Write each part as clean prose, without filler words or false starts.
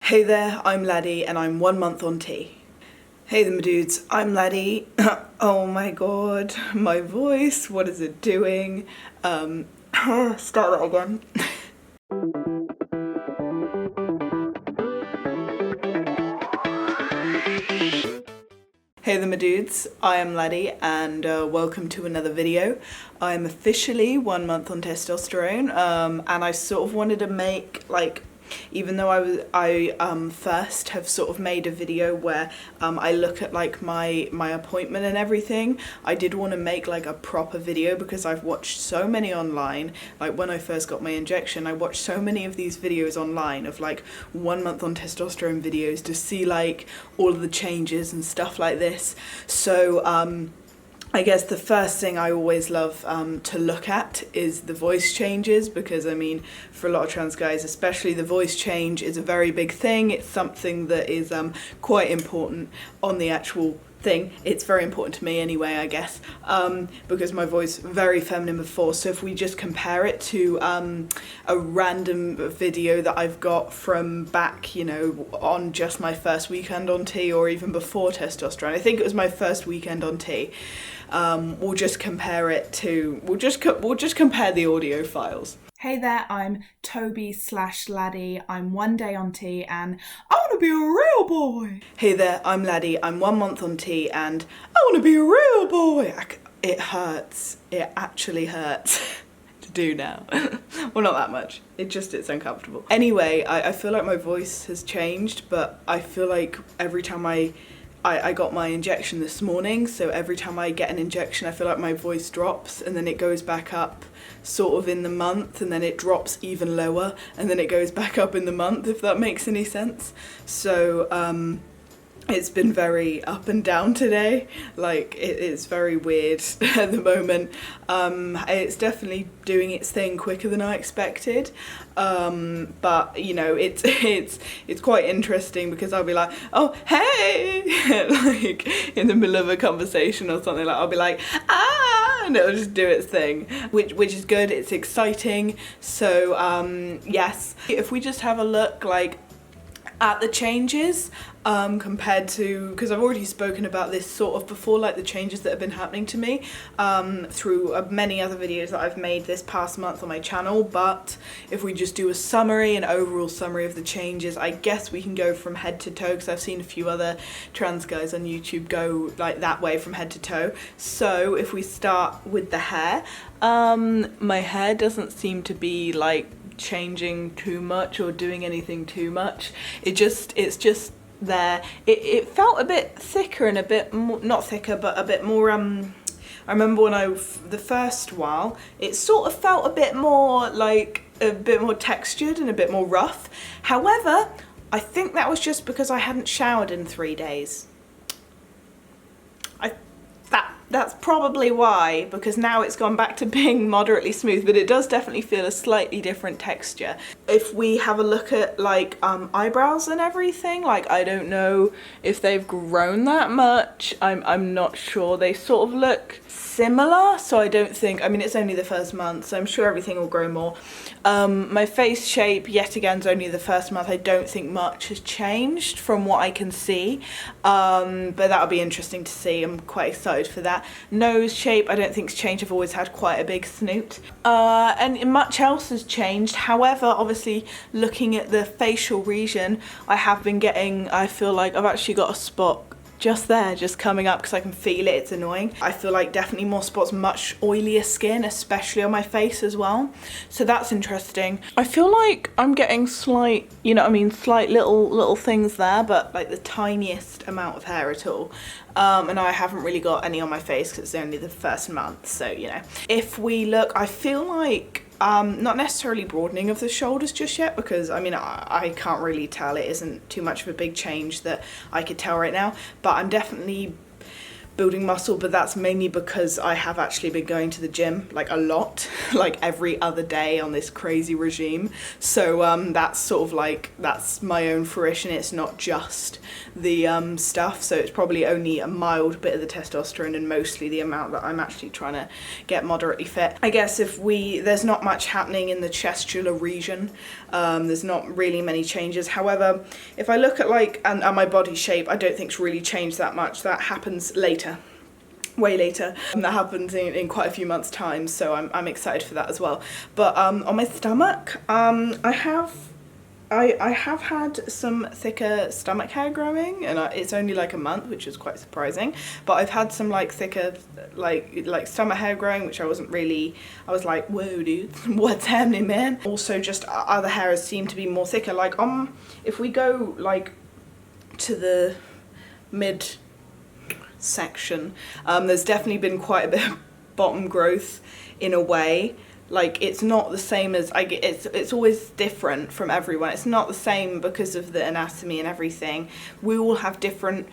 Hey there, I'm Laddie and I'm 1 month on T. Hey there my dudes, I'm Laddie. Oh my god, my voice, what is it doing? Start that again. Hey there my dudes, I am Laddie and welcome to another video. I'm officially 1 month on testosterone and I sort of wanted to make, like, even though I first have sort of made a video where I look at like my appointment and everything, I did want to make like a proper video because I've watched so many online. Like when I first got my injection, I watched so many of these videos online of like 1 month on testosterone videos to see like all of the changes and stuff like this. So I guess the first thing I always love to look at is the voice changes, because I mean, for a lot of trans guys especially, the voice change is a very big thing. It's something that is quite important on the actual thing. It's very important to me anyway, I guess, because my voice very feminine before. So if we just compare it to a random video that I've got from back, you know, on just my first weekend on T, or even before testosterone, I think it was my first weekend on T. We'll just compare it to, we'll just compare the audio files. Hey there, I'm Toby/Laddie. I'm 1 day on T and I want to be a real boy. Hey there, I'm Laddie. I'm 1 month on T and I want to be a real boy. It hurts. It actually hurts to do now. Well, not that much. It's uncomfortable. Anyway, I feel like my voice has changed, but I feel like every time I got my injection this morning, so every time I get an injection I feel like my voice drops and then it goes back up sort of in the month, and then it drops even lower and then it goes back up in the month, if that makes any sense. So it's been very up and down today. Like, it is very weird at the moment. It's definitely doing its thing quicker than I expected. But you know, it's quite interesting because I'll be like, oh hey, like in the middle of a conversation or something, like I'll be like, ah, and it'll just do its thing, which is good. It's exciting. So yes, if we just have a look like at the changes compared to, because I've already spoken about this sort of before, like the changes that have been happening to me through many other videos that I've made this past month on my channel. But if we just do a summary, an overall summary of the changes, I guess we can go from head to toe, because I've seen a few other trans guys on YouTube go like that way from head to toe. So if we start with the hair, my hair doesn't seem to be like changing too much or doing anything too much. It's just there. It felt a bit thicker and a bit more, not thicker, but a bit more I remember when the first while it sort of felt a bit more like a bit more textured and a bit more rough. However, I think that was just because I hadn't showered in 3 days. That's probably why, because now it's gone back to being moderately smooth, but it does definitely feel a slightly different texture. If we have a look at like eyebrows and everything, like I don't know if they've grown that much. I'm not sure. They sort of look similar, so I don't think, I mean, it's only the first month, so I'm sure everything will grow more. My face shape, yet again, is only the first month. I don't think much has changed from what I can see, but that'll be interesting to see. I'm quite excited for that. Nose shape, I don't think's changed. I've always had quite a big snoot, and much else has changed. However, obviously looking at the facial region, I have been getting, I feel like I've actually got a spot just there, just coming up, because I can feel it. It's annoying. I feel like definitely more spots, much oilier skin, especially on my face as well. So that's interesting. I feel like I'm getting slight, you know what I mean, slight little things there, but like the tiniest amount of hair at all. And I haven't really got any on my face because it's only the first month, so you know. If we look, I feel like not necessarily broadening of the shoulders just yet, because I mean I can't really tell. It isn't too much of a big change that I could tell right now, but I'm definitely building muscle, but that's mainly because I have actually been going to the gym like a lot, like every other day on this crazy regime. So that's sort of like, that's my own fruition. It's not just the stuff, so it's probably only a mild bit of the testosterone and mostly the amount that I'm actually trying to get moderately fit. I guess if there's not much happening in the chestular region. There's not really many changes. However, if I look at like and my body shape, I don't think it's really changed that much. That happens later, way later. That happens in quite a few months' time, so I'm excited for that as well. But on my stomach, I have had some thicker stomach hair growing, and it's only like a month, which is quite surprising. But I've had some like thicker like stomach hair growing, which I wasn't really, I was like, whoa dude, what's happening, man? Also just other hairs seem to be more thicker. Like if we go like to the mid section, there's definitely been quite a bit of bottom growth in a way. Like it's not the same as it's always different from everyone. It's not the same because of the anatomy and everything. We all have different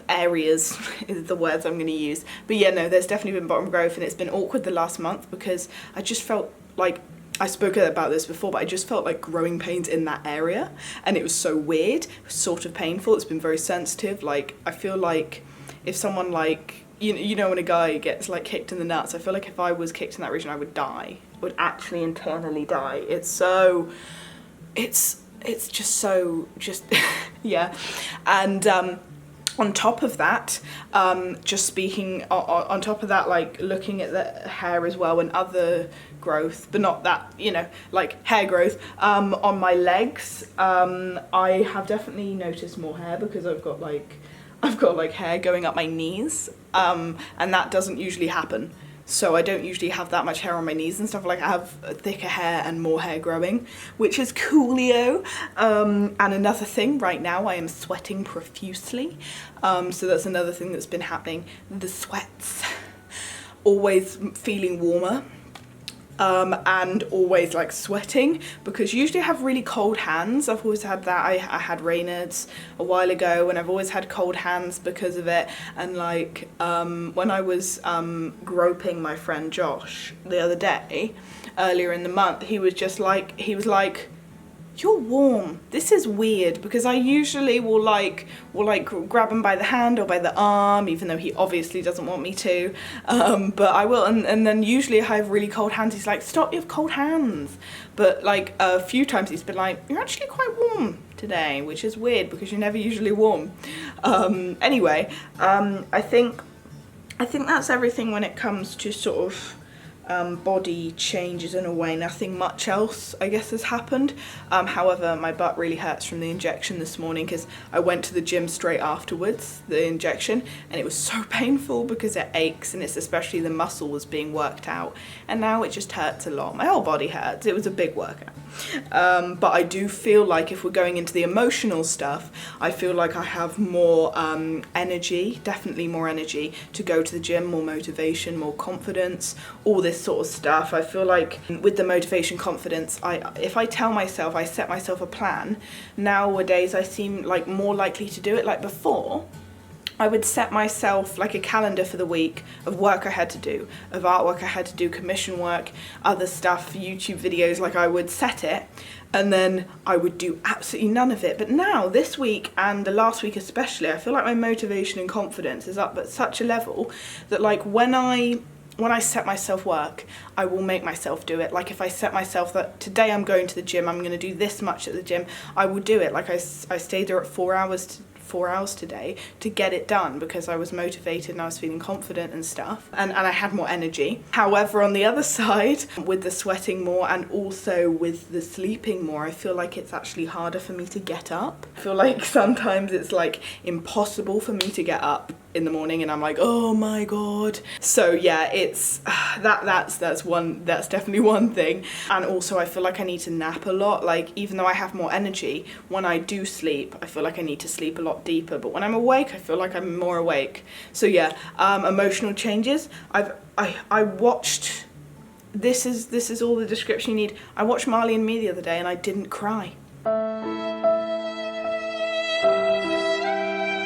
areas is the words I'm going to use. But yeah, no, there's definitely been bottom growth, and it's been awkward the last month because I just felt like, I spoke about this before, but I just felt like growing pains in that area, and it was so weird, sort of painful. It's been very sensitive. Like I feel like if someone like, you know when a guy gets like kicked in the nuts, I feel like if I was kicked in that region I would die. Would actually internally die. It's so, it's just so, yeah. And on top of that, just speaking on top of that, like looking at the hair as well and other growth, but not that, you know, like hair growth on my legs, I have definitely noticed more hair because I've got like hair going up my knees, and that doesn't usually happen. So I don't usually have that much hair on my knees and stuff. Like I have thicker hair and more hair growing, which is coolio. And another thing, right now I am sweating profusely. So that's another thing that's been happening. The sweats, always feeling warmer. And always like sweating, because usually I have really cold hands. I've always had that. I had Raynaud's a while ago, and I've always had cold hands because of it. And like when I was groping my friend Josh the other day, earlier in the month, he was like, you're warm. This is weird, because I usually will grab him by the hand or by the arm, even though he obviously doesn't want me to, but I will, and then usually I have really cold hands. He's like, stop, you have cold hands. But like a few times he's been like, you're actually quite warm today, which is weird because you're never usually warm. Anyway, I think that's everything when it comes to sort of body changes in a way. Nothing much else I guess has happened. However, my butt really hurts from the injection this morning because I went to the gym straight afterwards, the injection, and it was so painful because it aches, and it's especially the muscle was being worked out, and now it just hurts a lot. My whole body hurts. It was a big workout. But I do feel like if we're going into the emotional stuff, I feel like I have more energy, definitely more energy to go to the gym, more motivation, more confidence, all this sort of stuff. I feel like with the motivation, confidence, if I tell myself, I set myself a plan, nowadays I seem like more likely to do it. Like before, I would set myself like a calendar for the week of work I had to do, of artwork I had to do, commission work, other stuff, YouTube videos. Like I would set it and then I would do absolutely none of it. But now this week and the last week especially, I feel like my motivation and confidence is up at such a level that like when I set myself work, I will make myself do it. Like if I set myself that today I'm going to the gym, I'm going to do this much at the gym, I will do it. Like I stayed there at 4 hours today to get it done because I was motivated and I was feeling confident and stuff, and I had more energy. However, on the other side, with the sweating more and also with the sleeping more, I feel like it's actually harder for me to get up. I feel like sometimes it's like impossible for me to get up in the morning, and I'm like, oh my god. So yeah, it's that's definitely one thing. And also I feel like I need to nap a lot. Like even though I have more energy, when I do sleep, I feel like I need to sleep a lot deeper, but when I'm awake, I feel like I'm more awake. So yeah, emotional changes. I watched, this is all the description you need. I watched Marley and Me the other day and I didn't cry.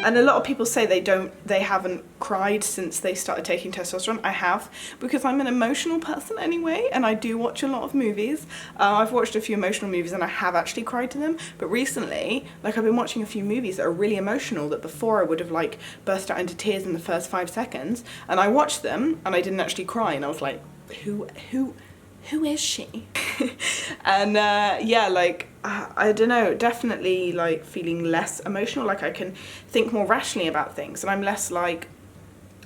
And a lot of people say they haven't cried since they started taking testosterone. I have, because I'm an emotional person anyway, and I do watch a lot of movies. I've watched a few emotional movies and I have actually cried to them, but recently, like, I've been watching a few movies that are really emotional that before I would have like burst out into tears in the first 5 seconds, and I watched them and I didn't actually cry, and I was like, who is she? And yeah, like, I don't know, definitely like feeling less emotional, like I can think more rationally about things, and I'm less like,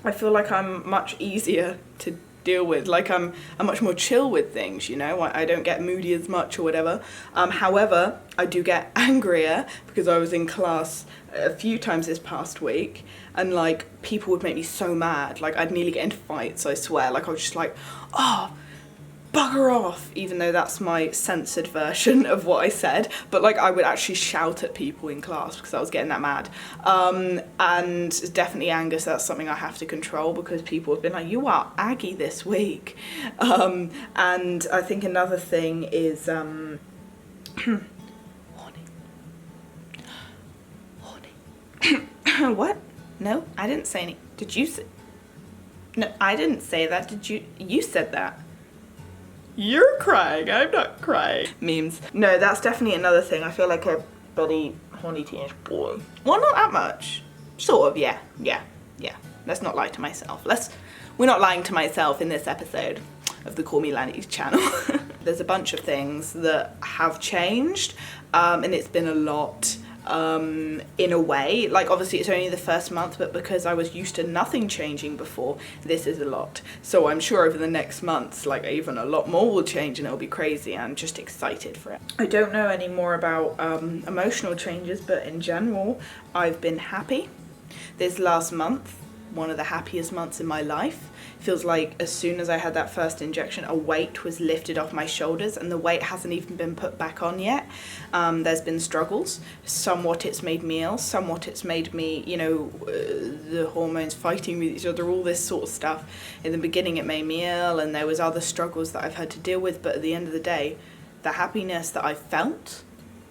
I feel like I'm much easier to deal with, like I'm much more chill with things, you know, I don't get moody as much or whatever. However, I do get angrier, because I was in class a few times this past week, and like people would make me so mad, like I'd nearly get into fights, I swear, like I was just like, oh, bugger off, even though that's my censored version of what I said, but like I would actually shout at people in class because I was getting that mad. And definitely anger, so that's something I have to control, because people have been like, you are aggy this week. And I think another thing is horny. What? No, I didn't say any. Did you say? No, I didn't say that. Did you? You said that. You're crying, I'm not crying. Memes. No, that's definitely another thing. I feel like a bloody horny teenage boy. Well, not that much. Sort of, yeah. Let's not lie to myself. We're not lying to myself in this episode of the Call Me Laddie channel. There's a bunch of things that have changed, and it's been a lot. In a way, like obviously it's only the first month, but because I was used to nothing changing before, this is a lot. So I'm sure over the next months, like even a lot more will change, and it'll be crazy. I'm just excited for it. I don't know any more about emotional changes, but in general, I've been happy. This last month, one of the happiest months in my life. Feels like as soon as I had that first injection, a weight was lifted off my shoulders, and the weight hasn't even been put back on yet. There's been struggles. Somewhat it's made me ill, somewhat it's made me, you know, the hormones fighting with each other, all this sort of stuff. In the beginning it made me ill, and there was other struggles that I've had to deal with, but at the end of the day, the happiness that I felt,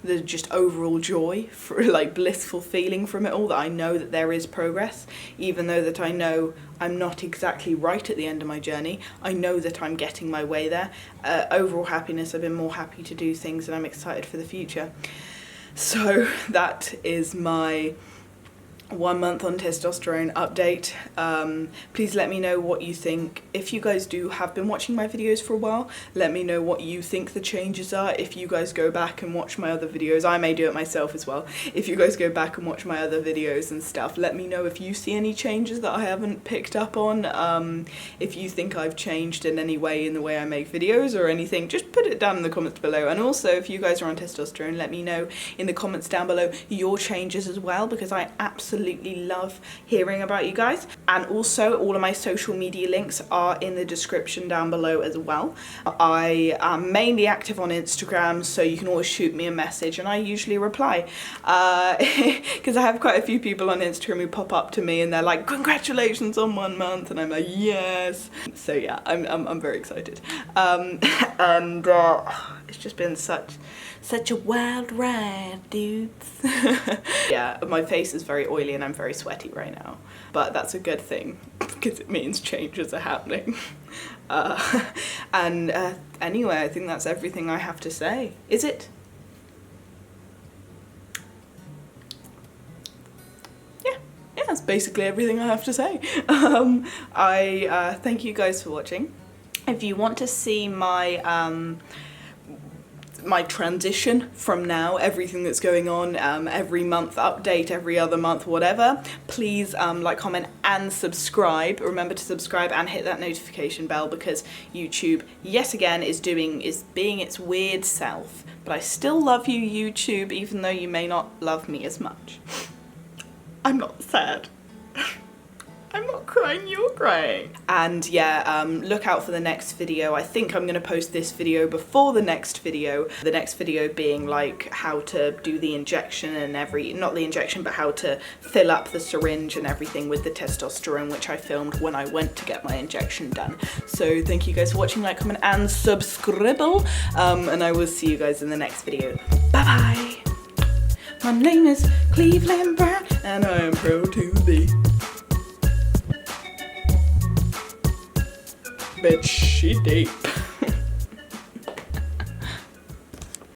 the just overall joy, for like blissful feeling from it all, that I know that there is progress, even though that I know I'm not exactly right at the end of my journey. I know that I'm getting my way there. Overall happiness, I've been more happy to do things, and I'm excited for the future. So that is my 1 month on testosterone update. Please let me know what you think. If you guys have been watching my videos for a while, let me know what you think the changes are. If you guys go back and watch my other videos, I may do it myself as well. If you guys go back and watch my other videos and stuff, let me know if you see any changes that I haven't picked up on. If you think I've changed in any way in the way I make videos or anything, just put it down in the comments below. And also, if you guys are on testosterone, let me know in the comments down below your changes as well, because I absolutely love hearing about you guys. And also, all of my social media links are in the description down below as well. I am mainly active on Instagram, so you can always shoot me a message and I usually reply, because I have quite a few people on Instagram who pop up to me and they're like, congratulations on 1 month, and I'm like, yes. So yeah, I'm very excited. And it's just been such a wild ride, dudes. Yeah, my face is very oily and I'm very sweaty right now, but that's a good thing because it means changes are happening. Anyway, I think that's everything I have to say. Is it? Yeah, that's basically everything I have to say. I thank you guys for watching. If you want to see my my transition from now, everything that's going on, every month update, every other month, whatever, please like, comment and subscribe. Remember to subscribe and hit that notification bell, because YouTube yet again is being its weird self. But I still love you, YouTube, even though you may not love me as much. I'm not sad. I'm not crying, you're crying. And yeah, look out for the next video. I think I'm gonna post this video before the next video. The next video being like how to do the injection and not the injection, but how to fill up the syringe and everything with the testosterone, which I filmed when I went to get my injection done. So thank you guys for watching, like, comment and subscribe. And I will see you guys in the next video. Bye bye. My name is Cleveland Brown. and I am pro to thee. Bitch, she deep.